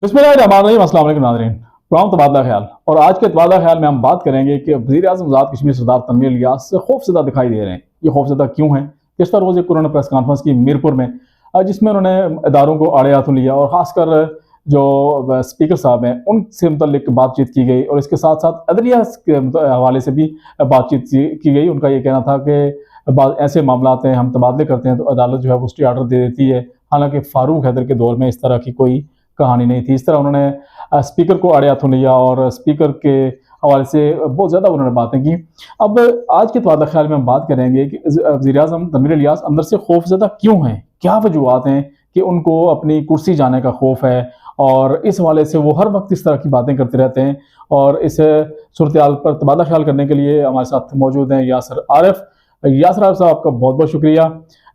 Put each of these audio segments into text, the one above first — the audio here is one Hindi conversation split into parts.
बिस्मिल्लाहिर्रहमानिर्रहीम। अस्सलाम वालेकुम नाज़रीन, प्रोग्राम तबादला ख्याल और आज के तबादला ख्याल में हम बात करेंगे कि वज़ीर-ए-आज़म आज़ाद कश्मीर सरदार तनवीर इलियास खौफज़दा दिखाई दे रहे हैं। ये खौफज़दा क्यों हैं? किस तरह रोज़ एक उन्होंने प्रेस कॉन्फ्रेंस की मीरपुर में, जिसमें उन्होंने इदारों को आड़े हाथों लिया और ख़ासकर जो स्पीकर साहब हैं उनसे मुतल्लिक बातचीत की गई और इसके साथ साथ अदलिया के हवाले से भी बातचीत की गई। उनका ये कहना था कि ऐसे मामला हैं, हम तबादले करते हैं तो अदालत जो है वो स्टे ऑर्डर दे देती है। हालांकि फारूक हैदर के दौर में इस तरह की कोई कहानी नहीं थी। इस तरह उन्होंने स्पीकर को आड़े हाथों लिया और स्पीकर के हवाले से बहुत ज़्यादा उन्होंने बातें की। अब आज के तबादला ख्याल में हम बात करेंगे कि वज़ीर-ए-आज़म तनवीर इलियास अंदर से खौफज़दा क्यों हैं, क्या वजूहात हैं कि उनको अपनी कुर्सी जाने का खौफ है और इस हवाले से वो हर वक्त इस तरह की बातें करते रहते हैं। और इस सूरत हाल पर तबादला ख्याल करने के लिए हमारे साथ मौजूद हैं यासर आरिफ। यासर आरिफ साहब, आपका बहुत बहुत शुक्रिया।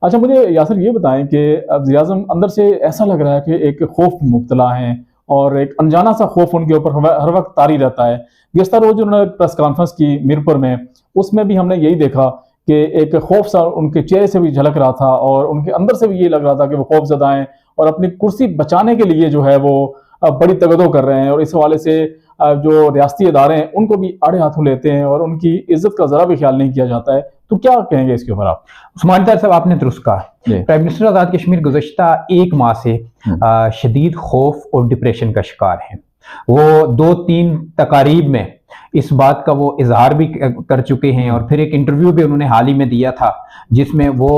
अच्छा, मुझे यासर ये बताएं कि वज़ीर-ए-आज़म अंदर से ऐसा लग रहा है कि एक खौफ में मुब्तला हैं और एक अनजाना सा खौफ उनके ऊपर हर वक्त तारी रहता है। जिस तरह रोज उन्होंने प्रेस कॉन्फ्रेंस की मीरपुर में, उसमें भी हमने यही देखा कि एक खौफ सा उनके चेहरे से भी झलक रहा था और उनके अंदर से भी ये लग रहा था कि वो खौफज़दा हैं और अपनी कुर्सी बचाने के लिए जो है वो बड़ी तगदो कर रहे हैं। और इस हवाले से जो रियासती इदारे हैं उनको भी आड़े हाथों लेते हैं और उनकी इज्जत का जरा भी ख्याल नहीं किया जाता है। तो क्या कहेंगे इसके ऊपर आप? उस्मान तार साहब, आपने दुरुस्त कहा। प्राइम मिनिस्टर आज़ाद कश्मीर गुज़श्ता एक माह से शदीद खौफ और डिप्रेशन का शिकार हैं। वो 2-3 तकारीब में इस बात का वो इजहार भी कर चुके हैं और फिर एक इंटरव्यू भी उन्होंने हाल ही में दिया था जिसमें वो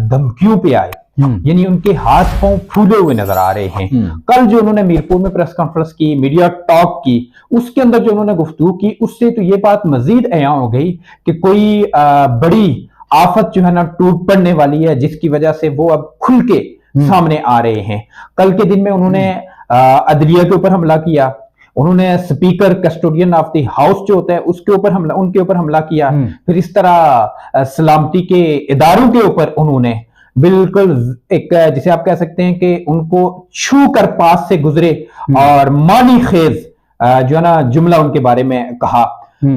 धमकियों पे आए, यानी उनके हाथ पांव फूले हुए नजर आ रहे हैं। कल जो उन्होंने मीरपुर में प्रेस कॉन्फ्रेंस की, मीडिया टॉक की, उसके अंदर जो उन्होंने गुफ्तगू की, उससे तो ये बात मजीद अयां हो गई कि कोई बड़ी आफत जो है ना टूट पड़ने वाली है, जिसकी वजह से वो अब खुल के सामने आ रहे हैं। कल के दिन में उन्होंने अदलिया के ऊपर हमला किया, उन्होंने speaker custodian of the house जो होता है उसके ऊपर उनके ऊपर हमला किया, फिर इस तरह सलामती के इदारों के ऊपर उन्होंने बिल्कुल एक, जिसे आप कह सकते हैं कि उनको छू कर पास से गुजरे और मानी खेज जो है ना जुमला उनके बारे में कहा।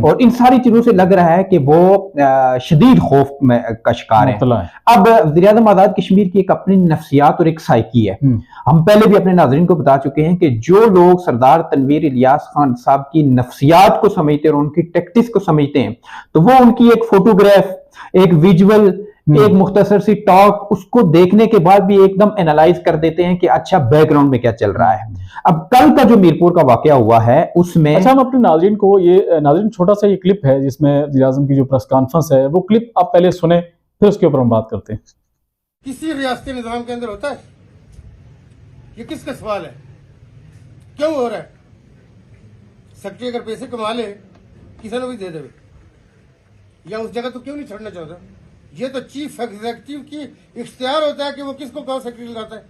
और इन सारी चीजों से लग रहा है कि वो शदीद खौफ में का शिकार है। अब वज़ीर-ए-आज़म आज़ाद कश्मीर की एक अपनी नफ्सियात और एक साइकी है। हम पहले भी अपने नाज़रीन को बता चुके हैं कि जो लोग सरदार तनवीर इलियास खान साहब की नफ्सियात को समझते हैं और उनकी टैक्टिक्स को समझते हैं, तो वो उनकी एक फोटोग्राफ, एक विजुअल, एक मुख्तसर सी टॉक, उसको देखने के बाद भी एकदम एनालाइज कर देते हैं कि अच्छा बैकग्राउंड में क्या चल रहा है। अब कल का जो मीरपुर का वाकया हुआ है उसमें, अच्छा, हम अपने नाज़रीन को ये नाज़रीन छोटा सा ये क्लिप है जिसमें वज़ीर-ए-आज़म की जो प्रेस कॉन्फ्रेंस है, वो क्लिप आप पहले सुने, फिर उसके ऊपर हम बात करते हैं। किसी रियासती निजाम के अंदर होता है? ये किसका सवाल है? क्यों हो रहा है? सेक्रेटरी अगर पैसे कमा ले किसी ने भी दे दे, या उस जगह तो क्यों नहीं छोड़ना चाहता? ये तो चीफ एग्जीक्यूटिव की इख्तियार होता है कि वो किसको कौन सेक्रेटरी लगाता है।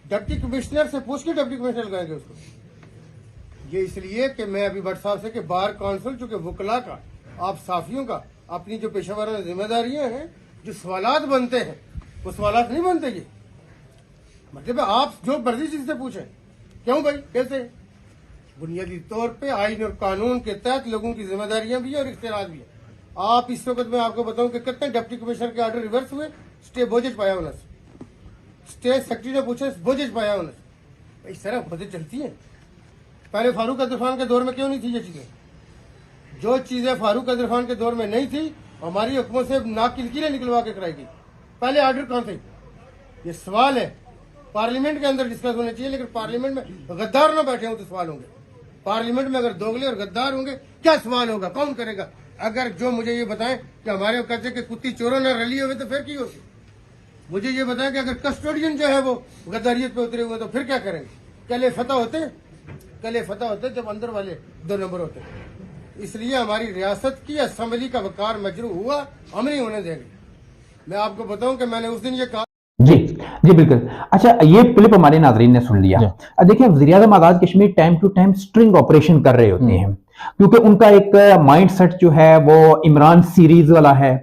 डिप्टी कमिश्नर से पूछ के डिप्टी कमिश्नर लगाएंगे उसको। ये इसलिए कि मैं अभी भट्ट साहब से कि बार काउंसिल चूंकि वकला का, आप साफियों का अपनी जो पेशेवराना जिम्मेदारियां हैं, जो सवालात बनते हैं वो सवालात नहीं बनते। ये मतलब आप जो मर्जी चीज से पूछें, क्यों भाई, कैसे? बुनियादी तौर पे आइन और कानून के तहत लोगों की जिम्मेदारियां भी है और इख्तियार भी है। आप इस वक्त मैं आपको बताऊं कि कितने डिप्टी कमिश्नर के ऑर्डर रिवर्स हुए, स्टे बोझेज पाया होना, स्टेट सेक्रेटरी ने पूछा बोझेज पाया होना। इस तरह बातें चलती हैं। पहले फारूक अब्दुल खान के दौर में क्यों नहीं थी ये चीजें? जो चीजें फारूक अब्दुल खान के दौर में नहीं थी, हमारी हुकूमत से नाक की लकीरें निकलवा के कराई गई। पहले ऑर्डर कहां थे? ये सवाल है। पार्लियामेंट के अंदर डिस्कस होने चाहिए, लेकिन पार्लियामेंट में गद्दार ना बैठे हो तो सवाल होंगे। पार्लियामेंट में अगर दोगले और गद्दार होंगे, क्या सवाल होगा? कौन करेगा? अगर जो मुझे ये बताएं कि हमारे कहते कि कुत्ती चोरों ने रली हुए तो फिर की होगी। मुझे ये बताएं कि अगर कस्टोडियन जो है वो गद्दारियत पे उतरे हुए तो फिर क्या करेंगे? कल फतह होते जब अंदर वाले 2 नंबर होते। इसलिए हमारी रियासत की असम्बली का वकार मजरू हुआ, हम नहीं होने देंगे। मैं आपको बताऊं कि मैंने उस दिन ये कहा। जी जी बिल्कुल। अच्छा, ये क्लिप हमारे नाजरीन ने सुन लिया। देखिए, वज़ीर-ए-आज़म Azad Kashmir time to time sting operation कर रहे होते हैं, क्योंकि उनका एक माइंडसेट जो है वो इमरान सीरीज वाला है,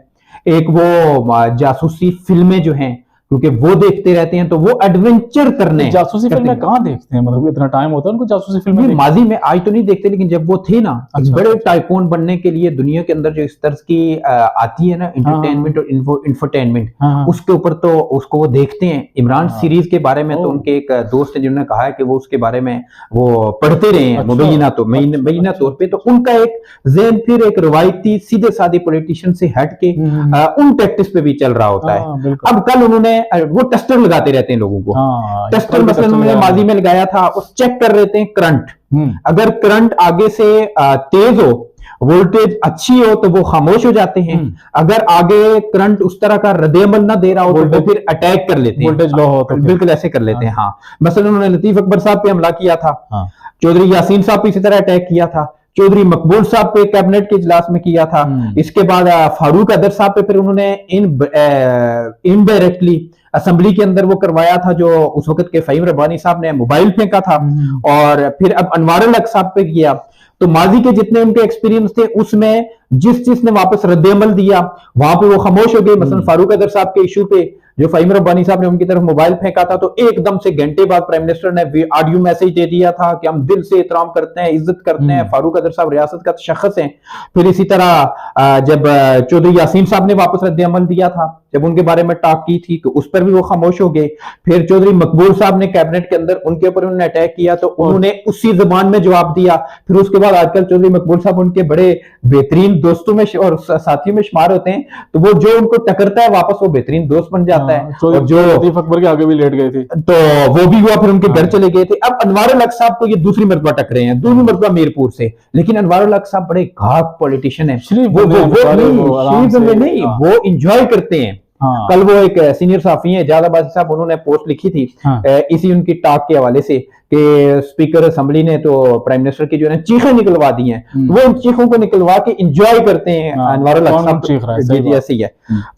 एक वो जासूसी फिल्में जो हैं, क्योंकि वो देखते रहते हैं तो वो एडवेंचर करने जासूसी फिल्में कहाँ देखते हैं, मतलब इतना टाइम होता है उनको जासूसी फिल्में नहीं, माजी में आज तो नहीं देखते, लेकिन जब वो थे ना अच्छा, बड़े टाइकून बनने के लिए दुनिया के अंदर जो इस तरह की आती है ना एंटरटेनमेंट और इंफोटेनमेंट, उसके ऊपर तो उसको वो देखते हैं। इमरान सीरीज के बारे में तो उनके एक दोस्त है जिन्होंने कहा है कि वो उसके बारे में वो पढ़ते रहे हैं मुबैना तौर पे, तो उनका एक ज़हन फिर एक रवायती सीधे साधे पॉलिटिशियन से हट के उन टैक्टिक्स पे भी चल रहा होता है। अब कल उन्होंने वो टेस्टर लगाते रहते हैं लोगों को, टेस्टर मसलन उन्होंने माजी में लगाया था, उस चेक कर रहे थे करंट, अगर करंट आगे से तेज हो, वोल्टेज अच्छी हो तो वो खामोश हो जाते हैं, अगर आगे करंट उस तरह का रद्द-ए-अमल ना दे रहा हो तो वो फिर अटैक कर लेते हैं, वोल्टेज लो हो तो बिल्कुल ऐसे कर लेते हैं। हाँ, मसलन उन्होंने लतीफ अकबर साहब पे हमला किया था, चौधरी यासीन साहब पे इसी तरह अटैक किया था, चौधरी मकबूल साहब पे कैबिनेट के इजलास में किया था, इसके बाद फारूक अदर साहब पे फिर उन्होंने इनडायरेक्टली असेंबली के अंदर वो करवाया था जो उस वक्त के फहीम रब्बानी साहब ने मोबाइल फेंका था, और फिर अब अनवार अल हक साहब पे किया। तो माजी के जितने उनके एक्सपीरियंस थे उसमें जिस ने वापस रद्द-ए-अमल दिया वहां पे वो खामोश हो गए। मसलन फारूक अदर साहब के इशू पे जो फहीम रब्बानी साहब ने उनकी तरफ मोबाइल फेंका था तो एकदम से घंटे बाद प्राइम मिनिस्टर ने ऑडियो मैसेज दे दिया था कि हम दिल से एहतराम करते हैं, इज्जत करते हैं, फारूक अदर साहब रियासत का शख्स हैं। फिर इसी तरह जब चौधरी यासीन साहब ने वापस रद्द-ए-अमल दिया था, जब उनके बारे में टॉक की थी तो उस पर भी वो खामोश हो गए। फिर चौधरी मकबूल साहब ने कैबिनेट के अंदर उनके ऊपर उन्होंने अटैक किया तो उन्होंने उसी जबान में जवाब दिया। फिर उसके बाद आजकल चौधरी मकबूल साहब उनके बड़े बेहतरीन दोस्तों में और साथियों में शुमार होते हैं, तो वो जो उनको टकरता है वापस वो बेहतरीन दोस्त बन जाता है। और जो लतीफ अकबर के आगे भी लेट गए थे तो वो भी हुआ, फिर उनके घर चले गए थे। अब अनवार अल हक साहब को ये दूसरी मरतबा टकरे हैं, दूसरी मरतबा मीरपुर से, लेकिन अनवार अल हक साहब बड़े घाट पॉलिटिशियन है, वो इंजॉय करते हैं। कल वो एक सीनियर साफी है जादाबादी साहब, उन्होंने पोस्ट लिखी थी इसी उनकी टॉक के हवाले से कि स्पीकर असेंबली ने तो प्राइम मिनिस्टर की जो है चीखें निकलवा दी हैं, तो वो उन चीखों को निकलवा के इंजॉय करते हैं। अनवार अल हक साहब जी ऐसी है।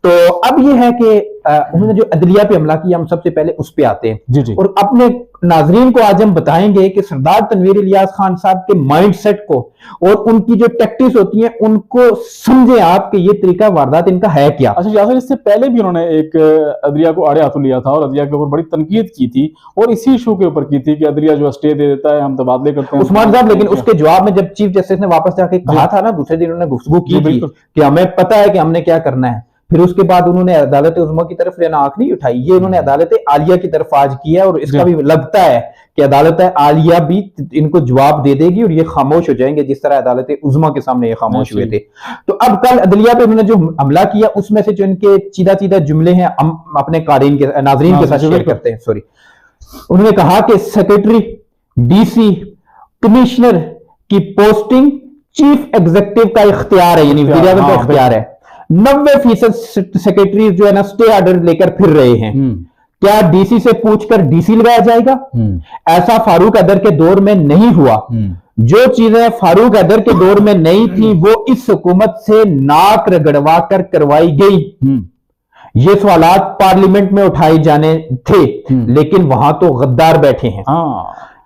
तो अब ये है कि उन्होंने जो अदलिया पे हमला किया, हम सबसे पहले उस पे आते हैं और अपने नाजरीन को आज हम बताएंगे कि सरदार तनवीर इलियास खान साहब के माइंडसेट को और उनकी जो टैक्टिक्स होती हैं उनको समझे आप कि ये तरीका वारदात इनका है क्या। अच्छा यासर, इससे पहले भी उन्होंने एक अदलिया को आड़े हाथों लिया था और अदलिया के ऊपर बड़ी तनकीद की थी और इसी इशू के ऊपर की थी कि अदलिया जो स्टे दे देता है, हम तबादले करते हैं उस्मान साहब। लेकिन उसके जवाब में जब चीफ जस्टिस ने वापस जाके कहा था ना, दूसरे दिन उन्होंने गुफ्तगू की थी कि हमें पता है कि हमने क्या करना है, फिर उसके बाद उन्होंने अदालत उज़्मा की तरफ लेना आंख नहीं उठाई, ये उन्होंने अदालत आलिया की तरफ आज किया और इसका भी लगता है कि अदालत आलिया भी इनको जवाब दे देगी और ये खामोश हो जाएंगे जिस तरह अदालत उज़्मा के सामने ये खामोश हुए थे। तो अब कल अदलिया पे उन्होंने जो हमला किया उसमें से जो इनके सीधा सीधा जुमले हैं हम अपने कारीन के नाजरीन के साथ शेयर करते हैं। सॉरी, उन्होंने कहा कि सेक्रेटरी, डीसी, कमिश्नर की पोस्टिंग चीफ एग्जीक्यूटिव का इख्तियार है, यानी वज़ीर आज़म का इख्तियार है। 90% सेक्रेटरी जो है ना स्टे ऑर्डर लेकर फिर रहे हैं, क्या डीसी से पूछकर डीसी लगाया जाएगा? ऐसा फारूक अदर के दौर में नहीं हुआ। जो चीजें फारूक अदर के दौर में नहीं थी वो इस हुकूमत से नाक रगड़वा कर करवाई गई। ये सवालात पार्लियामेंट में उठाए जाने थे लेकिन वहां तो गद्दार बैठे हैं।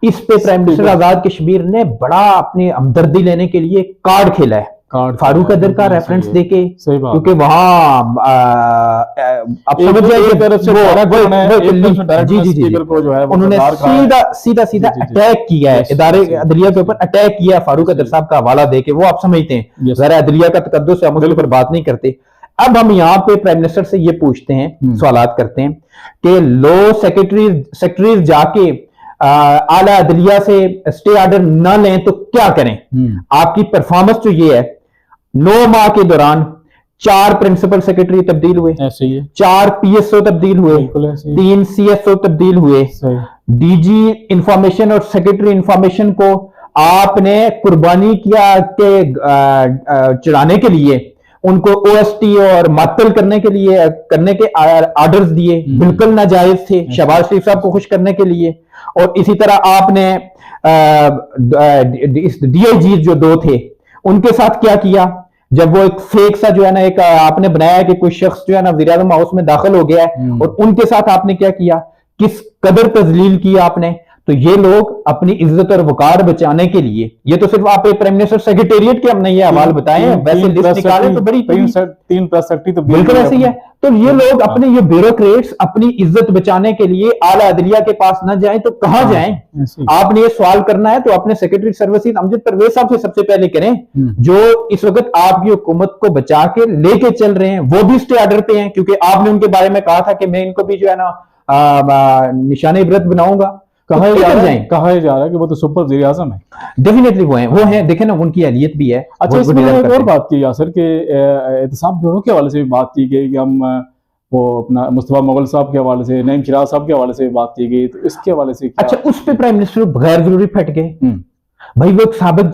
इस पे प्राइम मिनिस्टर आजाद कश्मीर ने बड़ा अपनी हमदर्दी लेने के लिए कार्ड खेला है, फारूक अदर का रेफरेंस देके, क्योंकि वहां आप समझ उन्होंने सीधा सीधा अटैक किया है इदारे अदलिया के ऊपर, अटैक किया फारूक अदर साहब का हवाला देके। वो आप समझते हैं जरा अदलिया का तकद्दुस है, हम उसके ऊपर बात नहीं करते। अब हम यहाँ पे प्राइम मिनिस्टर से ये पूछते हैं, सवालात करते हैं कि लो सेक्रेटरीज जाके आला अदलिया से स्टे ऑर्डर न लें तो क्या करें? आपकी परफॉर्मेंस जो ये है, 9 माह के दौरान 4 प्रिंसिपल सेक्रेटरी तब्दील हुए, 4 पीएसओ तब्दील हुए, 3 सीएसओ तब्दील हुए, डीजी इंफॉर्मेशन और सेक्रेटरी इंफॉर्मेशन को आपने कुर्बानी किया के चढ़ाने के लिए उनको ओएसटी और मुअत्तल करने के ऑर्डर्स दिए, बिल्कुल नाजायज थे, शहबाज शरीफ साहब को खुश करने के लिए। और इसी तरह आपने डीआईजी जो 2 थे उनके साथ क्या किया, जब वो एक फेक सा जो है ना एक आपने बनाया कि कोई शख्स जो है ना वज़ीर आज़म हाउस में दाखिल हो गया है और उनके साथ आपने क्या किया, किस कदर तजलील की आपने। तो ये लोग अपनी इज्जत और वकार बचाने के लिए, ये तो सिर्फ आप एक प्राइम मिनिस्टर सेक्रेटेरिएट के हमने ये हवाल बताए हैं, वैसे लिस्ट निकाले तो बड़ी तीन प्रेस सेक्रेटरी तो बिल्कुल ऐसे ही है। तो ये लोग अपने ये ब्यूरोक्रेट्स अपनी इज्जत बचाने के लिए आला अदलिया के पास न जाएं तो कहां जाएं? आपने ये सवाल करना है तो अपने सेक्रेटरी सर्विसेज अमजद परवेज साहब से सबसे पहले करें, जो इस वक्त आपकी हुकूमत को बचा के लेके चल रहे हैं, वो भी स्टे ऑर्डर पे हैं, क्योंकि आपने उनके बारे में कहा था कि मैं इनको भी जो है ना निशाने इबरत बनाऊंगा। कहा जा रहा है कि वो तो सुपर वज़ीर आज़म है। डेफिनेटली वो हैं, देखें ना उनकी अहलियत भी है। अच्छा, इसमें एक और बात की यासर के एहतसाब ब्यूरो के हवाले से भी बात की गई कि हम वो अपना मुस्तफा मुगल साहब के हवाले से, नईम चिराग साहब के हवाले से भी बात की गई, तो इसके हवाले से अच्छा, उस पे प्राइम मिनिस्टर गैर जरूरी फट गए। भाई वो एक साबिक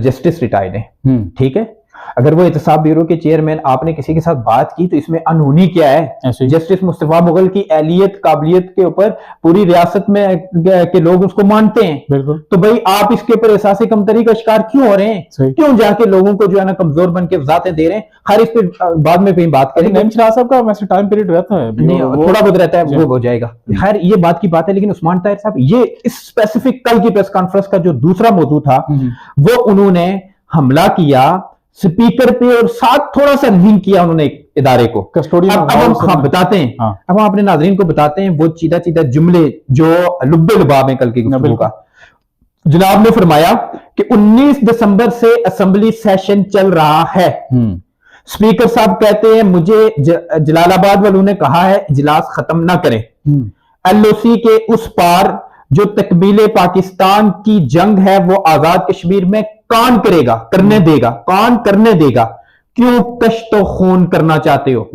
जस्टिस रिटायर्ड है, ठीक है, अगर वो एहतसाब ब्यूरो के चेयरमैन आपने किसी के साथ बात की तो इसमें अनहोनी क्या है? जस्टिस मुस्तफा मुगल की एहलियत काबिलियत के ऊपर पूरी रियासत में के लोग उसको मानते हैं। बिल्कुल। तो भाई आप इसके ऊपर एहसास कमतरी का शिकार क्यों हो रहे हैं? क्यों जाके लोगों को जो है ना कमजोर बन के वजाहतें दे रहे हैं? खैर इस पे बाद में कहीं बात करेंगे। नईम चिराग साहब का वैसे टाइम पीरियड रहता है, नहीं थोड़ा बहुत रहता है, वो हो जाएगा। खैर ये बात की बात है, लेकिन उस्मान ताहिर साहब ये इस स्पेसिफिक कल की प्रेस कॉन्फ्रेंस का जो दूसरा मौजू था वो उन्होंने हमला किया स्पीकर पे और साथ थोड़ा सा लिंक किया उन्होंने इदारे को कस्टोडियन। अब हम बताते हैं, अब हम अपने नाज़रीन को बताते हैं वो सीधा सीधा जुमले जो लुब्बे लुबाब हैं कल की गुफ्तगू का। जनाब ने फरमाया कि 19 दिसंबर से असेंबली सेशन चल रहा है। स्पीकर साहब कहते हैं मुझे जलालाबाद वालों ने कहा है इजलास खत्म ना करें। एलओसी के उस पार जो तकमीले पाकिस्तान की जंग है वो आजाद कश्मीर में कौन करेगा, करने देगा, कौन करने देगा? क्यों कश्तो खून करना चाहते हो?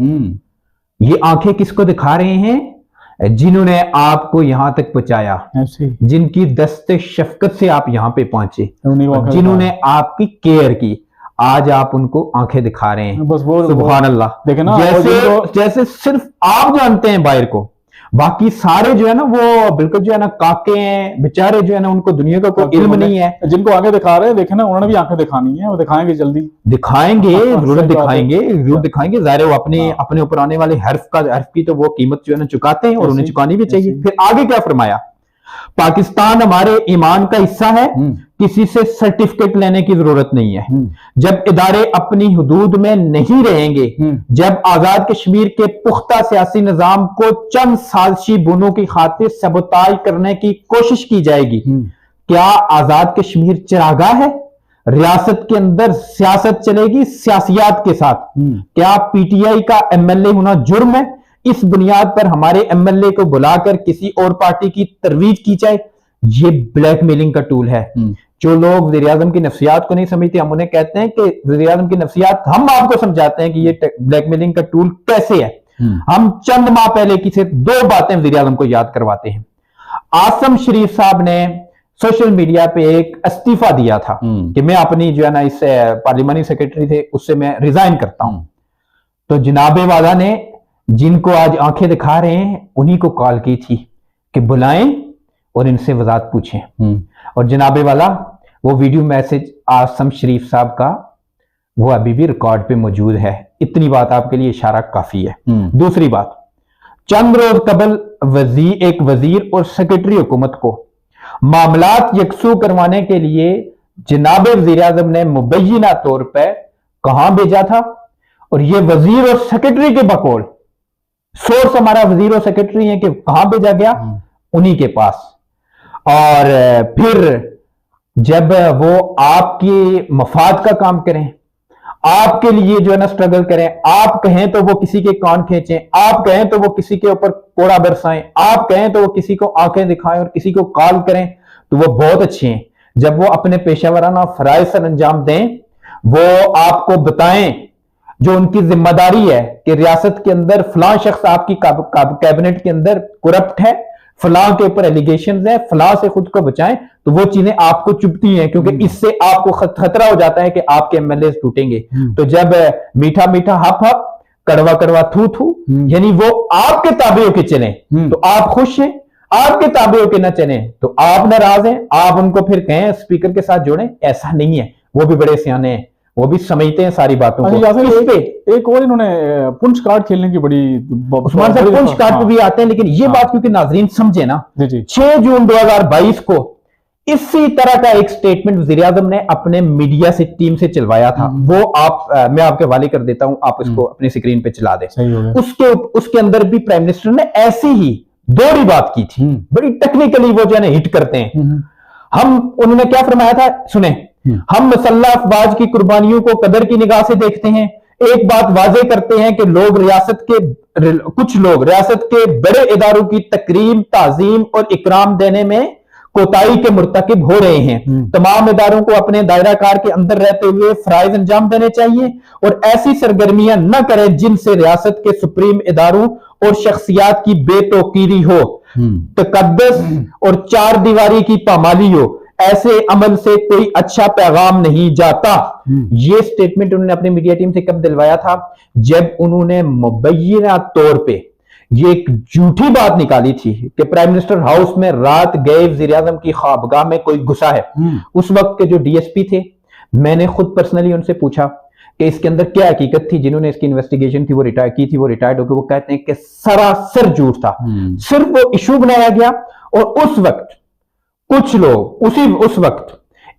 ये आंखें किसको दिखा रहे हैं? जिन्होंने आपको यहां तक पहुंचाया, जिनकी दस्ते शफकत से आप यहां पे पहुंचे, जिन्होंने आपकी केयर की, आज आप उनको आंखें दिखा रहे हैं। बस वो सुभान अल्लाह। देखे ना, जैसे सिर्फ आप जानते हैं बाहर को, बाकी सारे जो है ना वो बिल्कुल जो है ना काके हैं बेचारे, जो है ना उनको दुनिया का कोई इल्म नहीं है। जिनको आगे दिखा रहे हैं देखे ना, उन्होंने भी आंखें दिखानी है, वो दिखाएंगे, जल्दी दिखाएंगे, जरूर दिखाएंगे। ज़ाहिर वो अपने ऊपर आने वाले हर्फ की तो वो कीमत जो है ना चुकाते हैं और उन्हें चुकानी भी चाहिए। फिर आगे क्या फरमाया? पाकिस्तान हमारे ईमान का हिस्सा है, किसी से सर्टिफिकेट लेने की जरूरत नहीं है। जब इदारे अपनी हुदूद में नहीं रहेंगे, जब आजाद कश्मीर के पुख्ता सियासी निजाम को चंद साजिशी बुनों की खातिर सबोताज करने की कोशिश की जाएगी, क्या आजाद कश्मीर चरागाह है? रियासत के अंदर सियासत चलेगी सियासियात के साथ। क्या पीटीआई का एमएलए होना जुर्म है? इस बुनियाद पर हमारे एमएलए को बुलाकर किसी और पार्टी की तरवीज की जाए, ये ब्लैकमेलिंग का टूल है। जो लोग वज़ीर आज़म की नफ्सियात को नहीं समझते, हम उन्हें कहते हैं कि वज़ीर आज़म की नफ्सियात, हम आपको समझाते हैं कि ये ब्लैकमेलिंग का टूल कैसे है। हम चंद माह पहले की सिर्फ 2 बातें वज़ीर आज़म को याद करवाते हैं। आसम शरीफ साहब ने सोशल मीडिया पे एक इस्तीफा दिया था कि मैं अपनी जो है ना इस पार्लियामानी सेक्रेटरी थे उससे मैं रिजाइन करता हूं। तो जनाबे वाला ने, जिनको आज आंखें दिखा रहे हैं, उन्हीं को कॉल की थी कि बुलाएं और इनसे वजाहत पूछें। और जनाबे वाला वो वीडियो मैसेज आसम शरीफ साहब का वो अभी भी रिकॉर्ड पे मौजूद है। इतनी बात आपके लिए इशारा काफी है। दूसरी बात, चंद रोज कबल एक वजीर और सेक्रेटरी हुकूमत को मामलात यकसू करवाने के लिए जनाब वजीर आजम ने मुबैना तौर पर कहां भेजा था? और ये वजीर और सेक्रेटरी के बकौल सोर्स हमारा वजीर और सेक्रेटरी है कि कहां भेजा गया? उन्हीं के पास। और फिर जब वो आपके मफाद का काम करें, आपके लिए जो है ना स्ट्रगल करें, आप कहें तो वो किसी के कान खींचें, आप कहें तो वो किसी के ऊपर कोड़ा बरसाएं, आप कहें तो वो किसी को आंखें दिखाएं और किसी को कॉल करें, तो वो बहुत अच्छे हैं। जब वो अपने पेशावराना फराइज सर अंजाम दें, वो आपको बताएं जो उनकी जिम्मेदारी है कि रियासत के अंदर फलां शख्स आपकी कैबिनेट के अंदर करप्ट है, फलां के ऊपर एलिगेशन है, फलां से खुद को बचाएं, तो वो चीजें आपको चुभती हैं क्योंकि इससे आपको खतरा हो जाता है कि आपके एमएलए टूटेंगे। तो जब मीठा मीठा हप हप, कड़वा कड़वा थू थू, यानी वो आपके ताबे होके चले तो आप खुश हैं, आपके ताबे होके ना चले तो आप नाराज हैं, आप उनको फिर कहें स्पीकर के साथ जोड़ें, ऐसा नहीं है। वो भी बड़े सियाने हैं, वो भी समझते हैं सारी बातों अच्छा को। यासिर, इस पे एक और इन्होंने पुंछ कार्ड खेलने की बड़ी उस्मान साहब पुंछ कार्ड पे हाँ, भी आते हैं, लेकिन ये हाँ। बात क्योंकि नाजरीन समझे ना, जी जी 6 जून 2022 को इसी तरह का एक स्टेटमेंट वजीर आजम ने अपने मीडिया से टीम से चलवाया था। वो आप मैं आपके हवाले कर देता हूं, आप इसको अपनी स्क्रीन पे चला दें। सही हो गया। उसके अंदर भी प्राइम मिनिस्टर ने ऐसी ही दोहरी बात की थी। बड़ी टेक्निकली वो जो है ना हिट करते हैं। उन्होंने क्या फरमाया था, सुने, हम मुसल्लह अफवाज की कुर्बानियों को कदर की निगाह से देखते हैं। एक बात वाजे करते हैं कि कुछ लोग रियासत के बड़े इदारों की तकरीम, ताजीम और इकराम देने में कोताही के मुर्तकिब हो रहे हैं। तमाम इदारों को अपने दायरा कार के अंदर रहते हुए फराइज अंजाम देने चाहिए और ऐसी सरगर्मियां न करें जिनसे रियासत के सुप्रीम इदारों और शख्सियात की बेतौकीरी हो, तकद्दुस और चार दीवारी की पामाली हो। ऐसे अमल से कोई अच्छा पैगाम नहीं जाता। ये स्टेटमेंट उन्होंने अपनी मीडिया टीम से कब दिलवाया था, जब उन्होंने मुबैना तौर पे ये एक झूठी बात निकाली थी कि प्राइम मिनिस्टर हाउस में रात गए वजीर आजम की ख्वाबगाह में कोई घुसा है। उस वक्त के जो डीएसपी थे, मैंने खुद पर्सनली उनसे पूछा कि इसके अंदर क्या हकीकत थी। जिन्होंने इसकी इन्वेस्टिगेशन थी वो रिटायर्ड होकर वो कहते हैं कि सरासर झूठ था, सिर्फ वो इशू बनाया गया। और उस वक्त कुछ लोग उस वक्त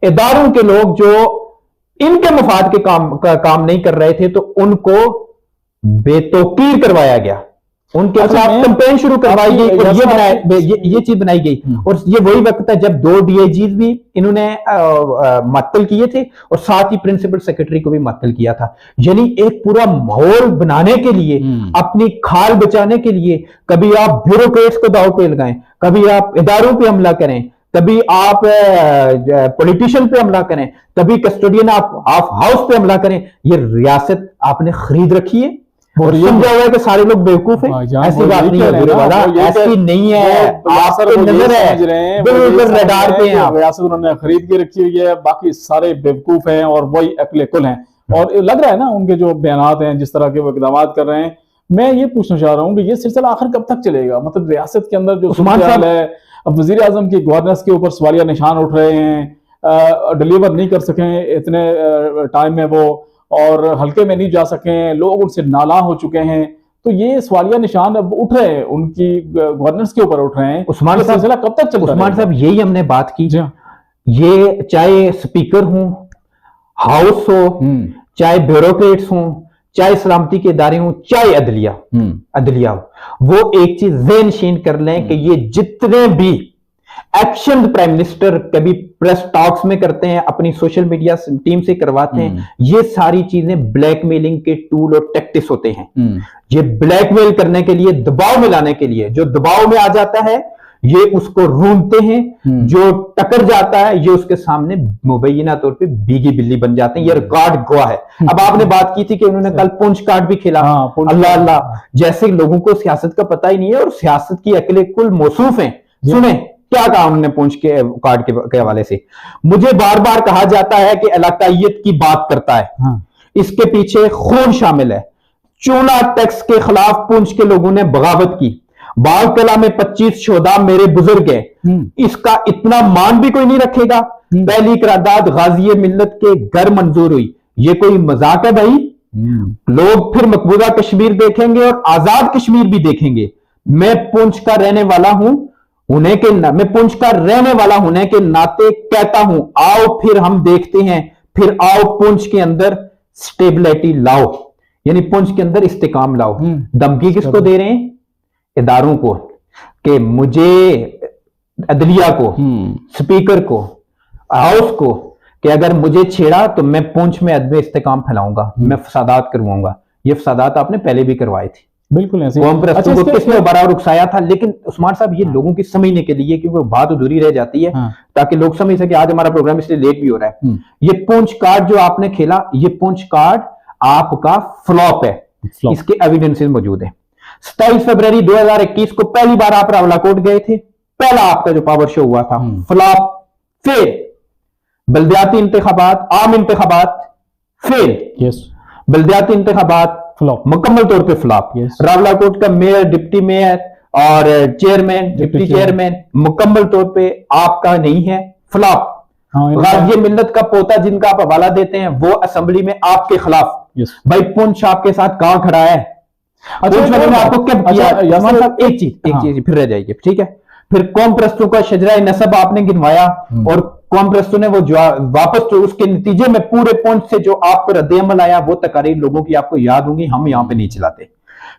इदारों के लोग जो इनके मफाद के काम नहीं कर रहे थे, तो उनको बेतौकीर करवाया गया, उनके खिलाफ कैंपेन शुरू करवाई गई और ये चीज बनाई गई। और ये वही वक्त है जब 2 डीआईजीज भी इन्होंने मुअत्तल किए थे और साथ ही प्रिंसिपल सेक्रेटरी को भी मुअत्तल किया था। यानी एक पूरा माहौल बनाने के लिए, अपनी खाल बचाने के लिए, कभी आप ब्यूरोक्रेट्स को दांव पे लगाएं, कभी आप इदारों पे हमला करें, कभी आप पॉलिटिशियन पे हमला करें, कभी कस्टोडियन आप हाउस पे हमला करें। ये रियासत आपने खरीद रखी है और ये समझा हुआ है कि सारे लोग बेवकूफ हैं। ऐसी बात नहीं है बुरे वाला, ऐसी नहीं है। आपको नजर है बिल्कुल रडार पे हैं आप। रियासत उन्होंने खरीद के रखी हुई है, बाकी सारे बेवकूफ हैं और वही अकले कुल हैं। और लग रहा है ना उनके जो बयानात हैं, जिस तरह के वो इकदाम कर रहे हैं। मैं ये पूछना चाह रहा हूँ कि ये सिलसिला आखिर कब तक चलेगा? मतलब रियासत के अंदर जो उस्मान साहब है, अब वजीर आजम की गवर्नेंस के ऊपर सवालिया निशान उठ रहे हैं, डिलीवर नहीं कर सके इतने टाइम में वो, और हल्के में नहीं जा सके, लोग उनसे नाला हो चुके हैं। तो ये सवालिया निशान अब उठ रहे हैं, उनकी गवर्नेंस के ऊपर उठ रहे हैं। उस्मान साहब सिलसिला कब तक चलता रहेगा? उस्मान साहब यही हमने बात की। ये चाहे स्पीकर हो, हाउस हो, चाहे ब्यूरोक्रेट्स हो, चाहे सलामती के इदारे हों, चाहे अदलिया हो, वो एक चीज ज़हन नशीन कर लें कि ये जितने भी एक्शन प्राइम मिनिस्टर कभी प्रेस टॉक्स में करते हैं, अपनी सोशल मीडिया टीम से करवाते हैं, ये सारी चीजें ब्लैकमेलिंग के टूल और टैक्टिक्स होते हैं। ये ब्लैकमेल करने के लिए, दबाव में लाने के लिए, जो दबाव में आ जाता है ये उसको रूंधते हैं, जो टकर जाता है ये उसके सामने मुबैना तौर पे भीगी बिल्ली बन जाते हैं। ये रिकॉर्ड गवाह है। अब आपने बात की थी कि उन्होंने कल पुंछ कार्ड भी खेला। अल्लाह अल्लाह, जैसे लोगों को सियासत का पता ही नहीं है और सियासत की अकले कुल मौसूफ हैं। सुने क्या कहा उन्होंने पुंछ के कार्ड के हवाले से। मुझे बार बार कहा जाता है कि इलाकाइयत की बात करता है, इसके पीछे खून शामिल है। चूना टैक्स के खिलाफ पुंछ के लोगों ने बगावत की। बालकला में 25 शोधा मेरे बुजुर्ग है, इसका इतना मान भी कोई नहीं रखेगा। पहली करारदाद गाजी मिल्लत के घर मंजूर हुई, ये कोई मजाक है भाई? लोग फिर मकबूजा कश्मीर देखेंगे और आजाद कश्मीर भी देखेंगे। मैं पुंछ का रहने वाला हूं, मैं पुंछ का रहने वाला होने के नाते कहता हूं, आओ फिर हम देखते हैं, फिर आओ पुंछ के अंदर स्टेबिलिटी लाओ, यानी पुंछ के अंदर इस्तेकाम लाओ। धमकी किसको दे रहे हैं? इदारों को, कि मुझे अदलिया को, स्पीकर को, हाउस को, कि अगर मुझे छेड़ा तो मैं पुंछ में अदब इस्तेकाम फैलाऊंगा, मैं फसादात करवाऊंगा। ये फसादात आपने पहले भी करवाए थे, बिल्कुल ऐसे। अच्छा, किसने बड़ा रुखसाया था। लेकिन उस्मान साहब ये लोगों की समझने के लिए, क्योंकि बात अधूरी रह जाती है, ताकि लोग समझ सके। आज हमारा प्रोग्राम इसलिए लेट भी हो रहा है। ये पुंछ कार्ड जो आपने खेला, ये पुंछ कार्ड आपका फ्लॉप है। इसके एविडेंसेस मौजूद है। 27 फरवरी 2021 को पहली बार आप रावलाकोट गए थे, पहला आपका जो पावर शो हुआ था, फ्लॉप, फेल। बल्दियाती इंतखाबात, आम इंतखाबात, फेल। बल्दियाती इंतखाबात फ्लॉप, मुकम्मल तौर पे फ्लॉप। रावलाकोट का मेयर, डिप्टी मेयर और चेयरमैन, डिप्टी चेयरमैन मुकम्मल तौर पे आपका नहीं है, फ्लॉप। हाँ, गाजी मिल्लत का पोता जिनका आप हवाला देते हैं वो असेंबली में आपके खिलाफ, भाई पुंछ आपके साथ कहां खड़ा है? पुंछ वाले ने आपको कब किया? यासमान साहब एक चीज फिर रह जाएगी, ठीक है। फिर कौम परस्तों का शजरा नसब आपने गिनवाया और कौम परस्तों ने वो वापस तो उसके नतीजे में पूरे पुंछ से जो आप पर रद्द-ए-अमल आया वो तकारीर लोगों की आपको याद होंगी, हम यहाँ पे नहीं चलाते।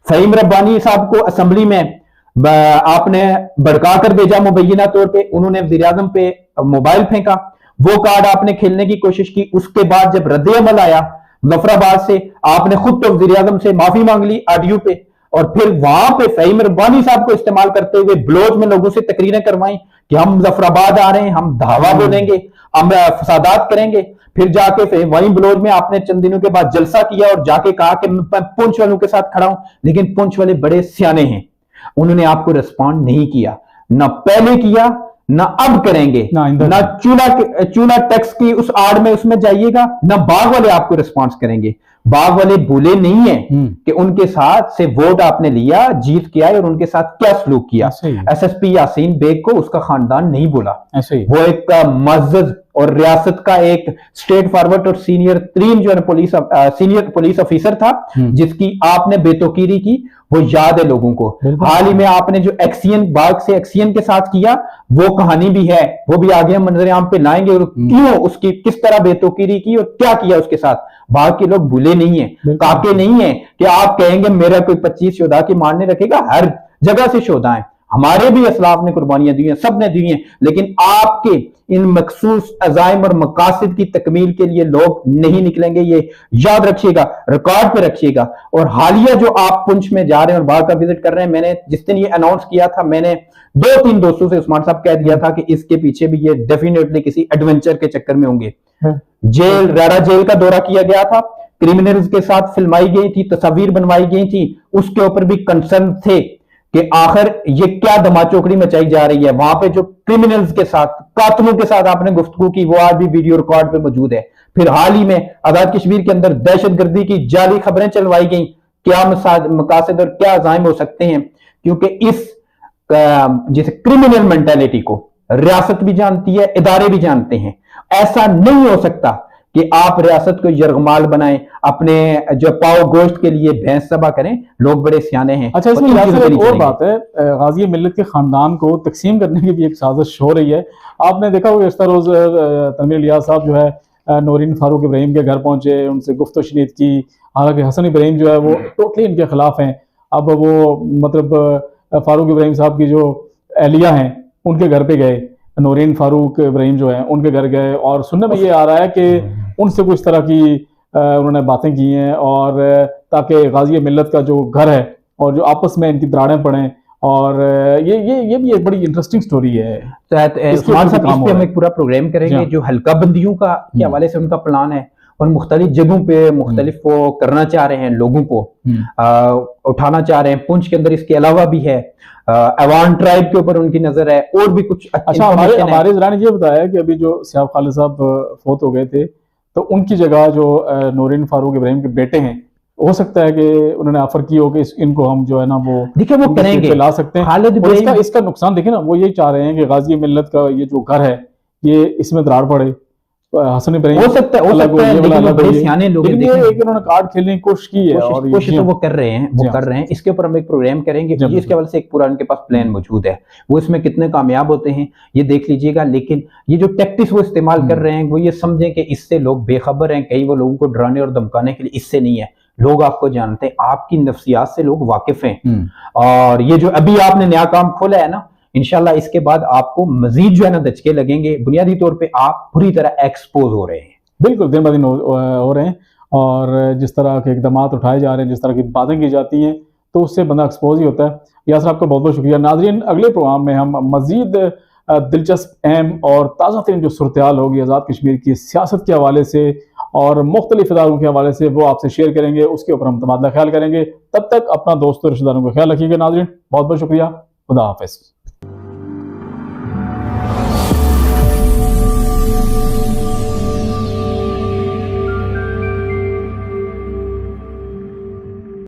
फहीम रब्बानी साहब को असेंबली में आपने भड़का कर भेजा मुबैना तौर पे, उन्होंने वज़ीर-ए-आज़म पे मोबाइल फेंका, वो कार्ड आपने खेलने की कोशिश की। उसके बाद जब रद्द-ए-अमल आया मुजफ्फराबाद से, आपने खुद तो वज़ीर-ए-आज़म से माफी मांग ली ऑडियो पे, और फिर वहां पे फहीम रब्बानी साहब को इस्तेमाल करते हुए ब्लोच में लोगों से तकरीरें करवाई कि हम मुजफ्फराबाद आ रहे हैं, हम धावा बोलेंगे, हम फसादात करेंगे। फिर जाके वहीं ब्लोच में आपने चंद दिनों के बाद जलसा किया और जाके कहा कि मैं पुंछ वालों के साथ खड़ा हूं, लेकिन पुंछ वाले बड़े सियाने हैं, उन्होंने आपको रिस्पॉन्ड नहीं किया, ना पहले किया ना अब करेंगे, ना चूना टैक्स की उस आड़ में उसमें जाइएगा, ना बाग वाले आपको रिस्पॉन्स करेंगे। बाग वाले भूले नहीं है कि उनके साथ से वोट आपने लिया, जीत के आए और उनके साथ क्या सलूक किया। एसएसपी यासीन बेग को उसका खानदान नहीं बोला, वो एक मज़्ज़ज़ और रियासत का एक स्ट्रेट फॉरवर्ड और सीनियर तरीन जो है सीनियर पुलिस ऑफिसर था, जिसकी आपने बेतौकीरी की, वो याद है लोगों को। हाल ही में आपने जो एक्सियन बाग से एक्सियन के साथ किया वो कहानी भी है, वो भी आगे हम मंजर आम पे लाएंगे और क्यों उसकी किस तरह बेतौकीरी की और क्या किया उसके साथ। बाग के लोग भूले नहीं है, काके नहीं है कि आप कहेंगे मेरा कोई 25 शोधा की मारने रखेगा, हर जगह से शोधा है, हमारे भी असलाफ ने कुर्बानियां दी हैं, सब ने दी हैं, लेकिन आपके इन मखसूस अजाइम और मकासद की तकमील के लिए लोग नहीं निकलेंगे, ये याद रखिएगा, रिकॉर्ड पे रखिएगा। और हालिया जो आप पुंछ में जा रहे हैं और बाहर का विजिट कर रहे हैं, मैंने जिस दिन ये अनाउंस किया था, मैंने 2-3 दोस्तों से उस्मान साहब कह दिया था कि इसके पीछे भी ये डेफिनेटली किसी एडवेंचर के चक्कर में होंगे। जेल, रारा जेल का दौरा किया गया था, क्रिमिनल्स के साथ फिल्माई गई थी, तस्वीर बनवाई गई थी, उसके ऊपर भी कंसर्न थे कि आखिर ये क्या धमाचौकड़ी मचाई जा रही है। वहां पे जो क्रिमिनल्स के साथ, कातलों के साथ आपने गुफ्तगू की, वो आज भी वीडियो रिकॉर्ड पे मौजूद है। फिर हाल ही में आजाद कश्मीर के अंदर दहशतगर्दी की जाली खबरें चलवाई गई, क्या मकासद और क्या अज़ाइम हो सकते हैं, क्योंकि इस जैसे क्रिमिनल मेंटालिटी को रियासत भी जानती है, इदारे भी जानते हैं। ऐसा नहीं हो सकता कि आप रियासत को यरगमाल बनाएं, अपने जो पाव गोश्त के लिए भैंस सभा करें, लोग बड़े सियाने हैं। अच्छा, इसमें एक और बात है, गाजी मिल्लत के खानदान को तकसीम करने की भी एक साजिश हो रही है। आपने देखा होगा इस रोज तनवीर इलियास साहब जो है नौरीन फारूक इब्राहिम के घर पहुंचे, उनसे गुफ्त शनीद की, हालांकि हसन इब्राहिम जो है वो टोटली इनके खिलाफ हैं। अब वो मतलब फारूक इब्राहिम साहब की जो एहलिया हैं उनके घर पे गए, नौरीन फारूक इब्राहिम जो है उनके घर गए, और सुनने में ये आ रहा है कि उनसे कुछ तरह की उन्होंने बातें की हैं, और ताकि गाजी मिल्लत का जो घर है और जो आपस में इनकी दरारें पड़ें, और ये भी एक बड़ी इंटरेस्टिंग स्टोरी है। इस पे हम एक पूरा प्रोग्राम करेंगे जो हल्का बंदियों का के हवाले से उनका प्लान है, और मुख्तलिफ जगहों पे मुख्तलिफ वो करना चाह रहे हैं, लोगों को उठाना चाह रहे हैं। पुंछ के अंदर इसके अलावा भी है, अवान ट्राइब के ऊपर उनकी नजर है, और भी कुछ। अच्छा, हमारे जरा ने ये बताया कि अभी जो सियाब खालिद साहब फोत हो गए थे, तो उनकी जगह जो नौरीन फारूक इब्राहिम के बेटे हैं, हो सकता है कि उन्होंने ऑफर की हो कि इनको हम जो है ना वो देखिए वो करेंगे, ला सकते हैं। और इसका नुकसान देखिए ना, वो यही चाह रहे हैं कि गाजी मिल्लत का ये जो घर है ये इसमें दरार पड़े। हसन इब्राहिम हो सकता है लेकिन बड़े सियाने लोग हैं, एक इन्होंने कार्ड खेलने की कोशिश की है, और कोशिश तो वो कर रहे हैं, इसके ऊपर हम एक प्रोग्राम करेंगे। इसके हवाले से एक पूरा उनके पास प्लान मौजूद है, वो इसमें कितने कामयाब होते हैं ये देख लीजिएगा। लेकिन ये जो टैक्टिक्स वो इस्तेमाल कर रहे हैं, वो ये समझें कि इससे लोग बेखबर हैं, कहीं वो लोगों को डराने और धमकाने के लिए, इससे नहीं है। लोग आपको जानते हैं, आपकी नफ्सियात से लोग वाकिफ हैं, और ये जो अभी आपने नया काम खोला है ना, इंशाल्लाह इसके बाद आपको मजीद जो है ना दचके लगेंगे। बुनियादी तौर पे आप पूरी तरह एक्सपोज हो रहे हैं, बिल्कुल दिन ब दिन हो रहे हैं, और जिस तरह के इकदाम उठाए जा रहे हैं, जिस तरह की बातें की जाती हैं, तो उससे बंदा एक्सपोज ही होता है। यासर, आपका बहुत बहुत शुक्रिया। नाज़रीन, अगले प्रोग्राम में हम मजीद दिलचस्प, अहम और ताज़ा तरीन जो सूरत-ए-हाल होगी आज़ाद कश्मीर की सियासत के हवाले से और मुख्तलिफ इदारों के हवाले से, वो आपसे शेयर करेंगे, उसके ऊपर हम तबादला ख्याल करेंगे। तब तक अपना दोस्तों रिश्तेदारों को ख्याल रखिएगा। नाज़रीन, बहुत बहुत शुक्रिया। खुदा हाफ़िज़।